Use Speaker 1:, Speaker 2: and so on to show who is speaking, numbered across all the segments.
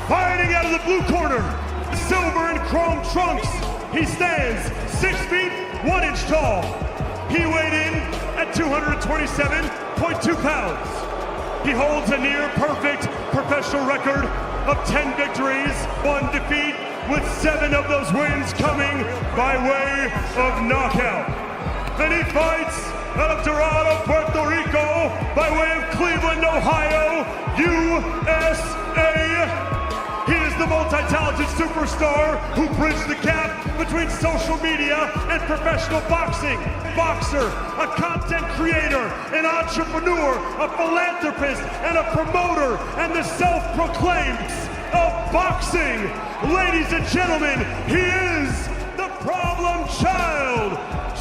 Speaker 1: Fighting out of the blue corner, silver and chrome trunks. He stands 6 feet 1 inch tall. He weighed in at 227.2 pounds. He holds a near perfect professional record of 10 victories, 1 defeat, with 7 of those wins coming by way of knockout. And he fights out of Dorado, Puerto Rico, by way of Cleveland, Ohio, USA. He is the multi-talented superstar who bridged the gap between social media and professional boxing. Boxer, a content creator, an entrepreneur, a philanthropist, and a promoter, and the self-proclaimed of boxing. Ladies and gentlemen, he is the problem child,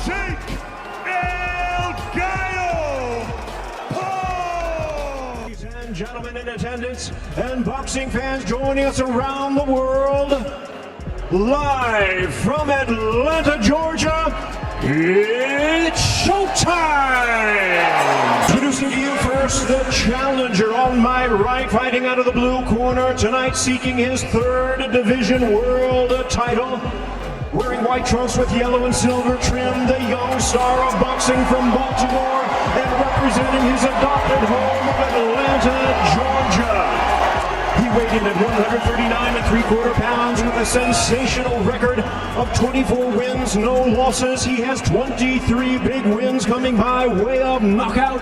Speaker 1: Jake El Gallo Paul.
Speaker 2: Ladies and gentlemen in attendance and boxing fans joining us around the world, live from Atlanta, Georgia, it's showtime! Introducing to you first the challenger on my right, fighting out of the blue corner tonight, seeking his 3rd division world title. Wearing white trunks with yellow and silver trim, the young star of boxing from Baltimore, and representing his adopted home of Atlanta, Georgia. He weighed in at 139 3/4 pounds with a sensational record of 24 wins, no losses. He has 23 big wins coming by way of knockout.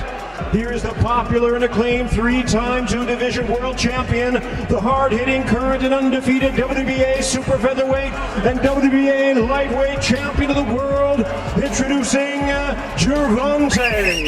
Speaker 2: Here is the popular and acclaimed 3-time 2-division world champion, the hard-hitting, current and undefeated WBA super featherweight and WBA lightweight champion of the world, introducing Gervonta.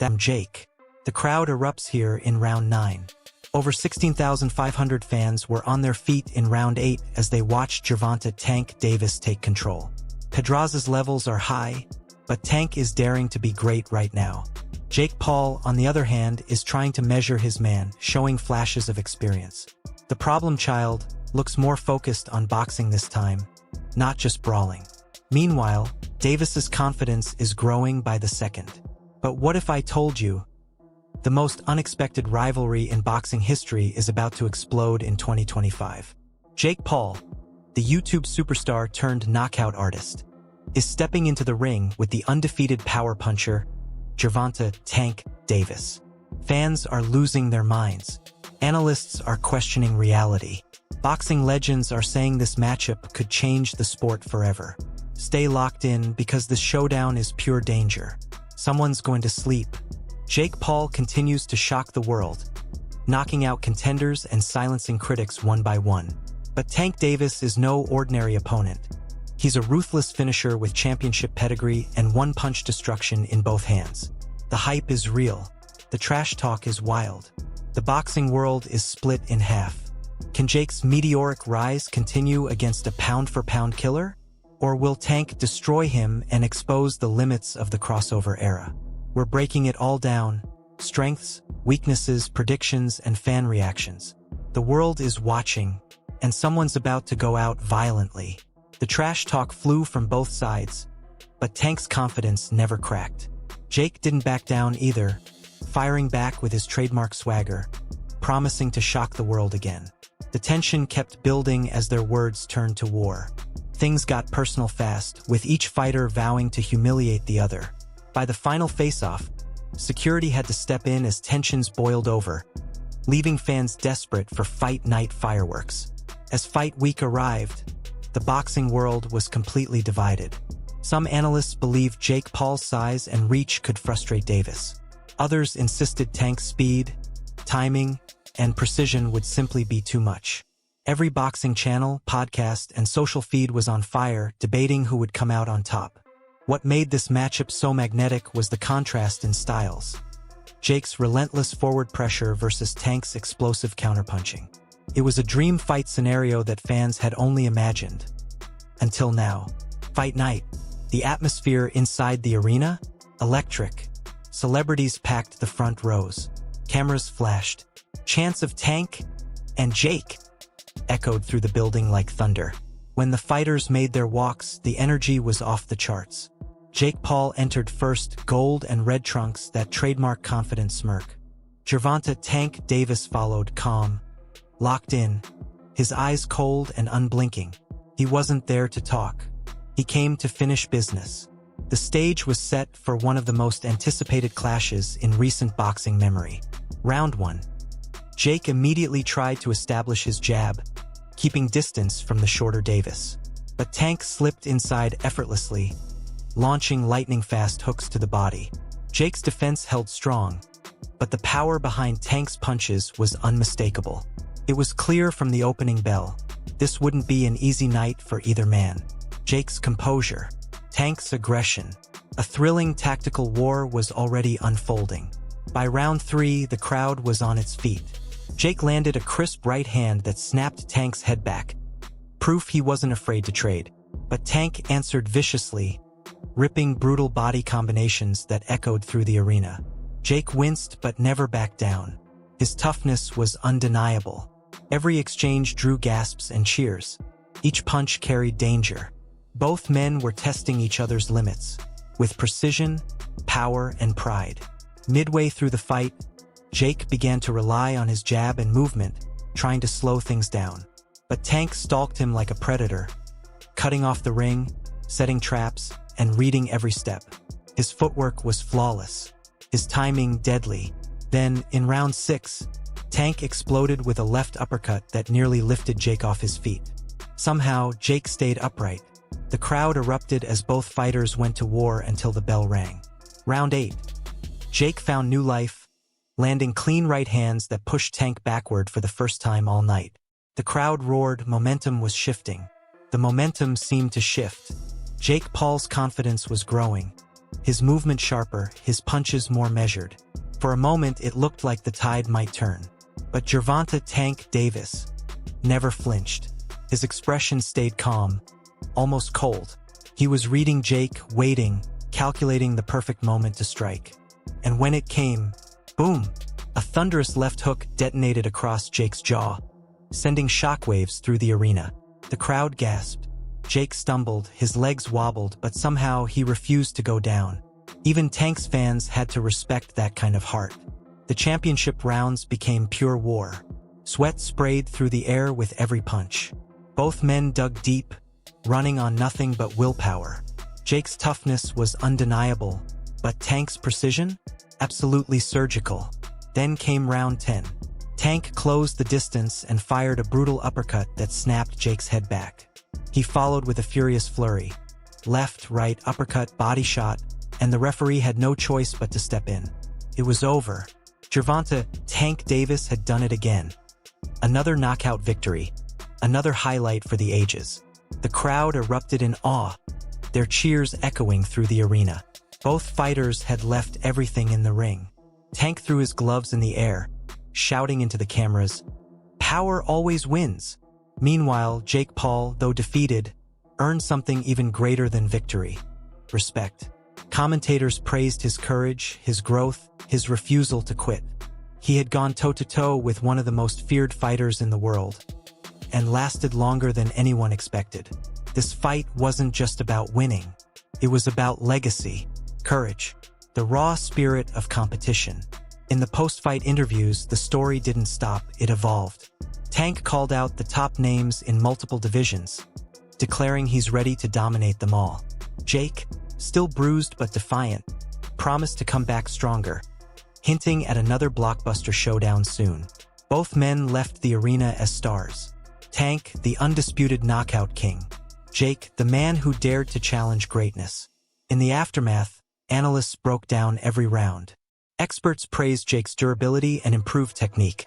Speaker 3: I'm Jake. The crowd erupts here in round 9. Over 16,500 fans were on their feet in round 8 as they watched Gervonta "Tank" Davis take control. Pedraz's levels are high, but Tank is daring to be great right now. Jake Paul, on the other hand, is trying to measure his man, showing flashes of experience. The problem child looks more focused on boxing this time, not just brawling. Meanwhile, Davis's confidence is growing by the second. But what if I told you the most unexpected rivalry in boxing history is about to explode in 2025? Jake Paul, the YouTube superstar turned knockout artist, is stepping into the ring with the undefeated power puncher, Gervonta "Tank" Davis. Fans are losing their minds. Analysts are questioning reality. Boxing legends are saying this matchup could change the sport forever. Stay locked in because this showdown is pure danger. Someone's going to sleep. Jake Paul continues to shock the world, knocking out contenders and silencing critics one by one. But Tank Davis is no ordinary opponent. He's a ruthless finisher with championship pedigree and one-punch destruction in both hands. The hype is real. The trash talk is wild. The boxing world is split in half. Can Jake's meteoric rise continue against a pound-for-pound killer? Or will Tank destroy him and expose the limits of the crossover era? We're breaking it all down: strengths, weaknesses, predictions, and fan reactions. The world is watching, and someone's about to go out violently. The trash talk flew from both sides, but Tank's confidence never cracked. Jake didn't back down either, firing back with his trademark swagger, promising to shock the world again. The tension kept building as their words turned to war. Things got personal fast, with each fighter vowing to humiliate the other. By the final face-off, security had to step in as tensions boiled over, leaving fans desperate for fight night fireworks. As fight week arrived, the boxing world was completely divided. Some analysts believed Jake Paul's size and reach could frustrate Davis. Others insisted Tank's speed, timing, and precision would simply be too much. Every boxing channel, podcast, and social feed was on fire, debating who would come out on top. What made this matchup so magnetic was the contrast in styles. Jake's relentless forward pressure versus Tank's explosive counterpunching. It was a dream fight scenario that fans had only imagined. Until now. Fight night. The atmosphere inside the arena? Electric. Celebrities packed the front rows. Cameras flashed. Chants of Tank and Jake echoed through the building like thunder. When the fighters made their walks, the energy was off the charts. Jake Paul entered first, gold and red trunks, that trademark confident smirk. Gervonta Tank Davis followed, calm, locked in, his eyes cold and unblinking. He wasn't there to talk. He came to finish business. The stage was set for one of the most anticipated clashes in recent boxing memory. Round 1. Jake immediately tried to establish his jab, keeping distance from the shorter Davis. But Tank slipped inside effortlessly, launching lightning-fast hooks to the body. Jake's defense held strong, but the power behind Tank's punches was unmistakable. It was clear from the opening bell, this wouldn't be an easy night for either man. Jake's composure, Tank's aggression, a thrilling tactical war was already unfolding. By round 3, the crowd was on its feet. Jake landed a crisp right hand that snapped Tank's head back, proof he wasn't afraid to trade. But Tank answered viciously, ripping brutal body combinations that echoed through the arena. Jake winced but never backed down. His toughness was undeniable. Every exchange drew gasps and cheers. Each punch carried danger. Both men were testing each other's limits, with precision, power, and pride. Midway through the fight, Jake began to rely on his jab and movement, trying to slow things down. But Tank stalked him like a predator, cutting off the ring, setting traps, and reading every step. His footwork was flawless, his timing deadly. Then, in round 6, Tank exploded with a left uppercut that nearly lifted Jake off his feet. Somehow, Jake stayed upright. The crowd erupted as both fighters went to war until the bell rang. Round 8. Jake found new life, landing clean right hands that pushed Tank backward for the first time all night. The crowd roared, momentum was shifting. The momentum seemed to shift. Jake Paul's confidence was growing, his movement sharper, his punches more measured. For a moment, it looked like the tide might turn. But Gervonta Tank Davis never flinched. His expression stayed calm, almost cold. He was reading Jake, waiting, calculating the perfect moment to strike. And when it came, boom! A thunderous left hook detonated across Jake's jaw, sending shockwaves through the arena. The crowd gasped. Jake stumbled, his legs wobbled, but somehow he refused to go down. Even Tank's fans had to respect that kind of heart. The championship rounds became pure war. Sweat sprayed through the air with every punch. Both men dug deep, running on nothing but willpower. Jake's toughness was undeniable, but Tank's precision? Absolutely surgical. Then came round 10. Tank closed the distance and fired a brutal uppercut that snapped Jake's head back. He followed with a furious flurry. Left, right, uppercut, body shot, and the referee had no choice but to step in. It was over. Gervonta Tank Davis had done it again. Another knockout victory. Another highlight for the ages. The crowd erupted in awe, their cheers echoing through the arena. Both fighters had left everything in the ring. Tank threw his gloves in the air, shouting into the cameras, "Power always wins." Meanwhile, Jake Paul, though defeated, earned something even greater than victory: respect. Commentators praised his courage, his growth, his refusal to quit. He had gone toe-to-toe with one of the most feared fighters in the world, and lasted longer than anyone expected. This fight wasn't just about winning. It was about legacy, courage, the raw spirit of competition. In the post-fight interviews, the story didn't stop, it evolved. Tank called out the top names in multiple divisions, declaring he's ready to dominate them all. Jake, still bruised but defiant, promised to come back stronger, hinting at another blockbuster showdown soon. Both men left the arena as stars. Tank, the undisputed knockout king. Jake, the man who dared to challenge greatness. In the aftermath, analysts broke down every round. Experts praised Jake's durability and improved technique,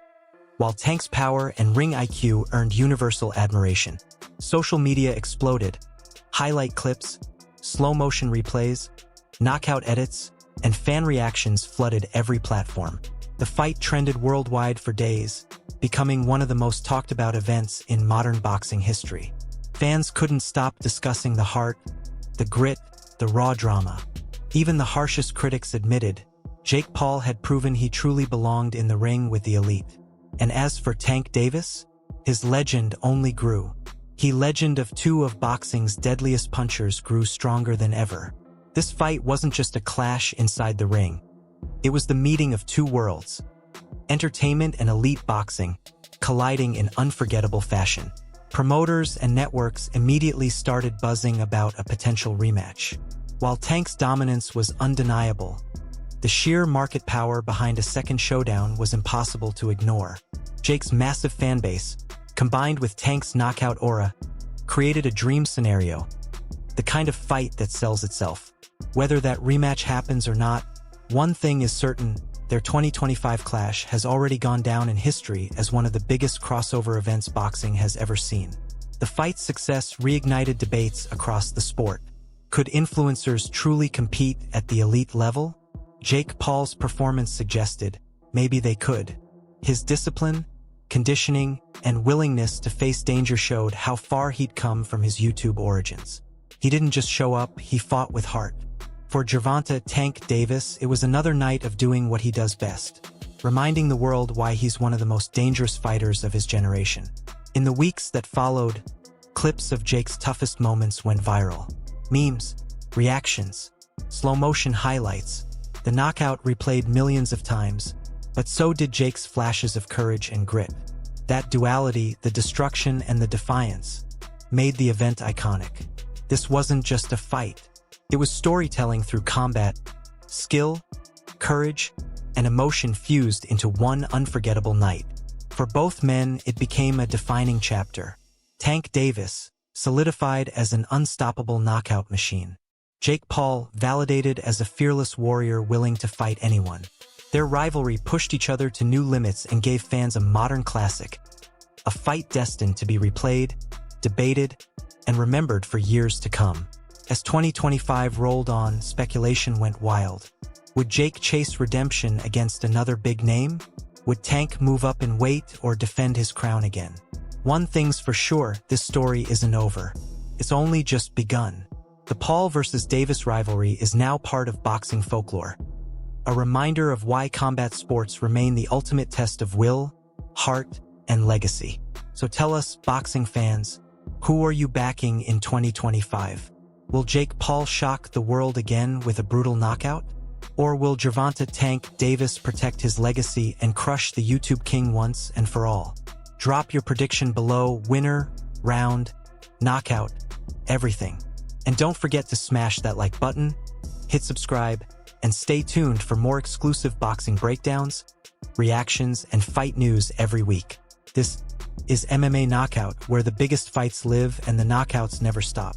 Speaker 3: while Tank's power and ring IQ earned universal admiration. Social media exploded. Highlight clips, slow-motion replays, knockout edits, and fan reactions flooded every platform. The fight trended worldwide for days, becoming one of the most talked-about events in modern boxing history. Fans couldn't stop discussing the heart, the grit, the raw drama. Even the harshest critics admitted, Jake Paul had proven he truly belonged in the ring with the elite. And as for Tank Davis, his legend only grew. He, legend of two of boxing's deadliest punchers, grew stronger than ever. This fight wasn't just a clash inside the ring. It was the meeting of two worlds, entertainment and elite boxing colliding in unforgettable fashion. Promoters and networks immediately started buzzing about a potential rematch. While Tank's dominance was undeniable, the sheer market power behind a second showdown was impossible to ignore. Jake's massive fanbase, combined with Tank's knockout aura, created a dream scenario, the kind of fight that sells itself. Whether that rematch happens or not, one thing is certain: their 2025 clash has already gone down in history as one of the biggest crossover events boxing has ever seen. The fight's success reignited debates across the sport. Could influencers truly compete at the elite level? Jake Paul's performance suggested maybe they could. His discipline, conditioning, and willingness to face danger showed how far he'd come from his YouTube origins. He didn't just show up, he fought with heart. For Gervonta "Tank" Davis, it was another night of doing what he does best, reminding the world why he's one of the most dangerous fighters of his generation. In the weeks that followed, clips of Jake's toughest moments went viral. Memes, reactions, slow-motion highlights. The knockout replayed millions of times, but so did Jake's flashes of courage and grit. That duality, the destruction and the defiance, made the event iconic. This wasn't just a fight. It was storytelling through combat, skill, courage, and emotion fused into one unforgettable night. For both men, it became a defining chapter. Tank Davis, solidified as an unstoppable knockout machine. Jake Paul, validated as a fearless warrior willing to fight anyone. Their rivalry pushed each other to new limits and gave fans a modern classic, a fight destined to be replayed, debated, and remembered for years to come. As 2025 rolled on, speculation went wild. Would Jake chase redemption against another big name? Would Tank move up in weight or defend his crown again? One thing's for sure, this story isn't over. It's only just begun. The Paul versus Davis rivalry is now part of boxing folklore, a reminder of why combat sports remain the ultimate test of will, heart, and legacy. So tell us, boxing fans, who are you backing in 2025? Will Jake Paul shock the world again with a brutal knockout? Or will Gervonta "Tank" Davis protect his legacy and crush the YouTube king once and for all? Drop your prediction below: winner, round, knockout, everything. And don't forget to smash that like button, hit subscribe, and stay tuned for more exclusive boxing breakdowns, reactions, and fight news every week. This is MMA Knockout, where the biggest fights live and the knockouts never stop.